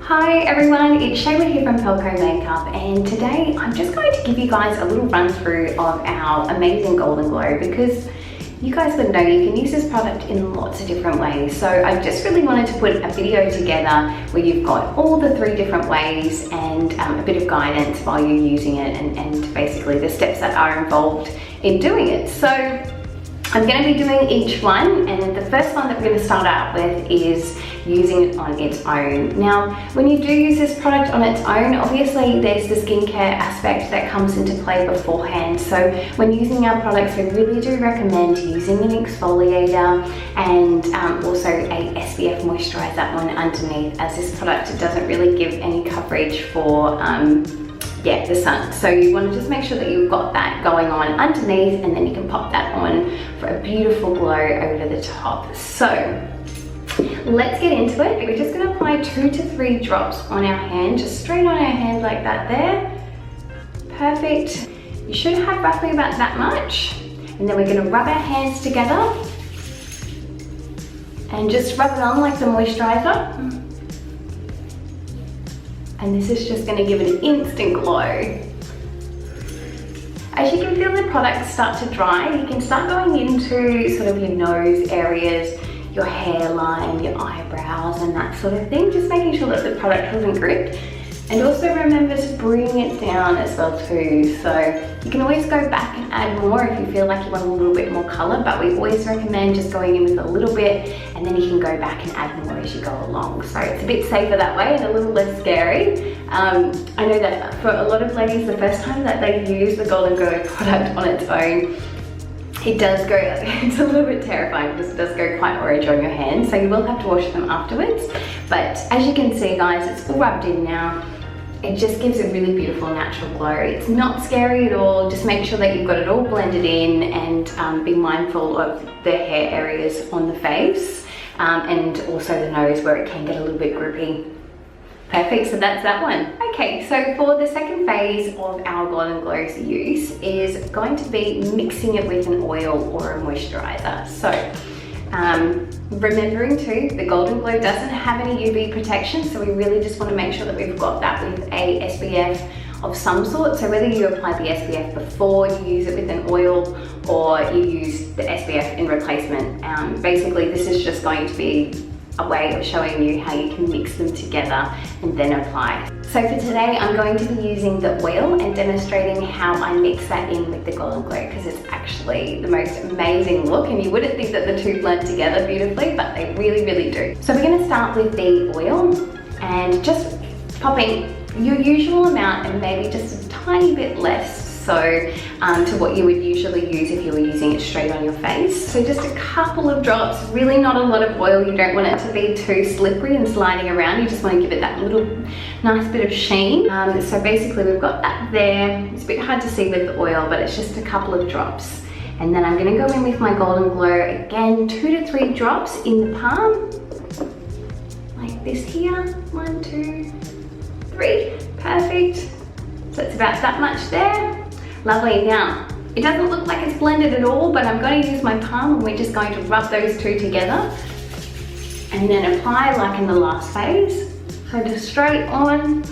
Hi everyone, it's Shayla here from Perle Co Makeup, and today I'm just going to give you guys a little run through of our amazing Golden Glow, because you guys would know you can use this product in lots of different ways. So I just really wanted to put a video together where you've got all the 3 different ways and a bit of guidance while you're using it, and basically the steps that are involved in doing it. So I'm going to be doing each one, and the first one that we're going to start out with is using it on its own. Now, when you do use this product on its own, obviously there's the skincare aspect that comes into play beforehand. So when using our products, we really do recommend using an exfoliator and also a SPF moisturizer on underneath, as this product doesn't really give any coverage for the sun. So you want to just make sure that you've got that going on underneath, and then you can pop that on for a beautiful glow over the top. So let's get into it. We're just going to apply 2 to 3 drops on our hand, just straight on our hand like that there. Perfect. You should have roughly about that much. And then we're going to rub our hands together and just rub it on like the moisturizer. And this is just going to give it an instant glow. As you can feel the product start to dry, you can start going into sort of your nose areas, your hairline, your eyebrows and that sort of thing, just making sure that the product hasn't gripped. And also remember to bring it down as well too. So you can always go back and add more if you feel like you want a little bit more color, but we always recommend just going in with a little bit, and then you can go back and add more as you go along. So it's a bit safer that way and a little less scary. I know that for a lot of ladies, the first time that they use the Golden Glow product on its own, it does go, it's a little bit terrifying because it does go quite orange on your hands, so you will have to wash them afterwards. But as you can see guys, it's all rubbed in now. It just gives a really beautiful natural glow. It's not scary at all. Just make sure that you've got it all blended in, and be mindful of the hair areas on the face and also the nose where it can get a little bit grippy. Perfect, so that's that one. Okay, so for the second phase of our Golden Glow's use is going to be mixing it with an oil or a moisturizer. So remembering too, the Golden Glow doesn't have any UV protection, so we really just want to make sure that we've got that with a SPF of some sort. So whether you apply the SPF before you use it with an oil, or you use the SPF in replacement, basically this is just going to be a way of showing you how you can mix them together and then apply. So for today, I'm going to be using the oil and demonstrating how I mix that in with the Golden Glow, because it's actually the most amazing look, and you wouldn't think that the two blend together beautifully, but they really, really do. So we're going to start with the oil and just popping your usual amount and maybe just a tiny bit less so to what you would usually use if you were using it straight on your face. So just a couple of drops, really not a lot of oil. You don't want it to be too slippery and sliding around. You just want to give it that little nice bit of sheen. So basically we've got that there. It's a bit hard to see with the oil, but it's just a couple of drops. And then I'm going to go in with my Golden Glow again, 2 to 3 drops in the palm, like this here. 1, 2, 3, perfect. So it's about that much there. Lovely. Now, it doesn't look like it's blended at all, but I'm going to use my palm, and we're just going to rub those two together and then apply like in the last phase. So just straight on.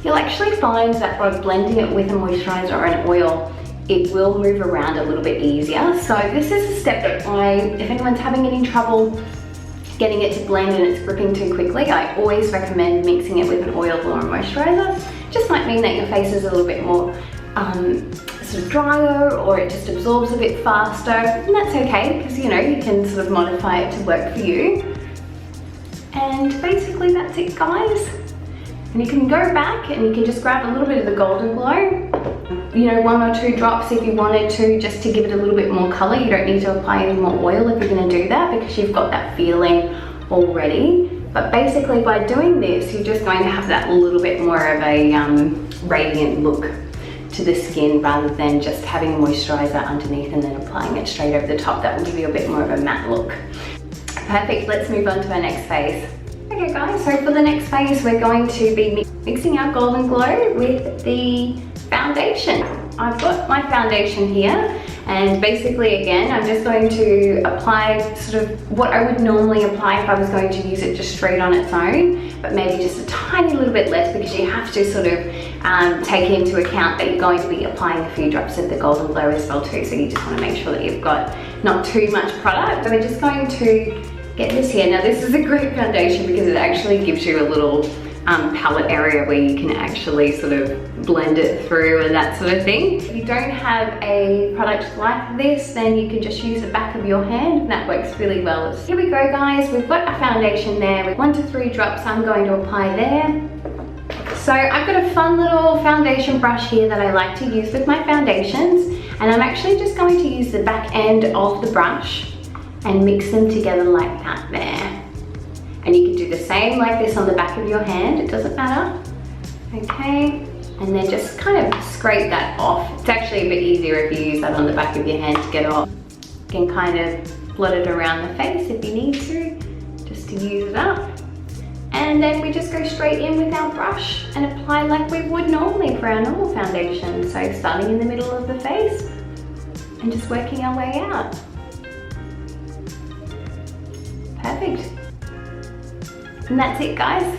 You'll actually find that by blending it with a moisturizer or an oil, it will move around a little bit easier. So this is a step that if anyone's having any trouble getting it to blend and it's gripping too quickly, I always recommend mixing it with an oil or a moisturizer. Just might mean that your face is a little bit more sort of drier, or it just absorbs a bit faster, and that's okay, because you know, you can sort of modify it to work for you. And basically that's it guys. And you can go back and you can just grab a little bit of the Golden Glow, you know, 1 or 2 drops if you wanted to, just to give it a little bit more color. You don't need to apply any more oil if you're going to do that, because you've got that feeling already. But basically by doing this, you're just going to have that little bit more of a radiant look to the skin, rather than just having moisturizer underneath and then applying it straight over the top. That will give you a bit more of a matte look. Perfect, let's move on to our next phase. Okay guys, so for the next phase, we're going to be mixing our Golden Glow with the foundation. I've got my foundation here, and basically again, I'm just going to apply sort of what I would normally apply if I was going to use it just straight on its own, but maybe just a tiny little bit less, because you have to sort of take into account that you're going to be applying a few drops of the Golden Glow as well too, so you just want to make sure that you've got not too much product. So we're just going to get this here. Now this is a great foundation because it actually gives you a little palette area where you can actually sort of blend it through and that sort of thing. If you don't have a product like this, then you can just use the back of your hand, and that works really well. Here we go guys, we've got our foundation there with 1 to 3 drops I'm going to apply there. So I've got a fun little foundation brush here that I like to use with my foundations, and I'm actually just going to use the back end of the brush and mix them together like that there. And you can do the same like this on the back of your hand, it doesn't matter. Okay, and then just kind of scrape that off. It's actually a bit easier if you use that on the back of your hand to get off. You can kind of blot it around the face if you need to, just to use it up. And then we just go straight in with our brush and apply like we would normally for our normal foundation. So starting in the middle of the face and just working our way out. Perfect. And that's it guys.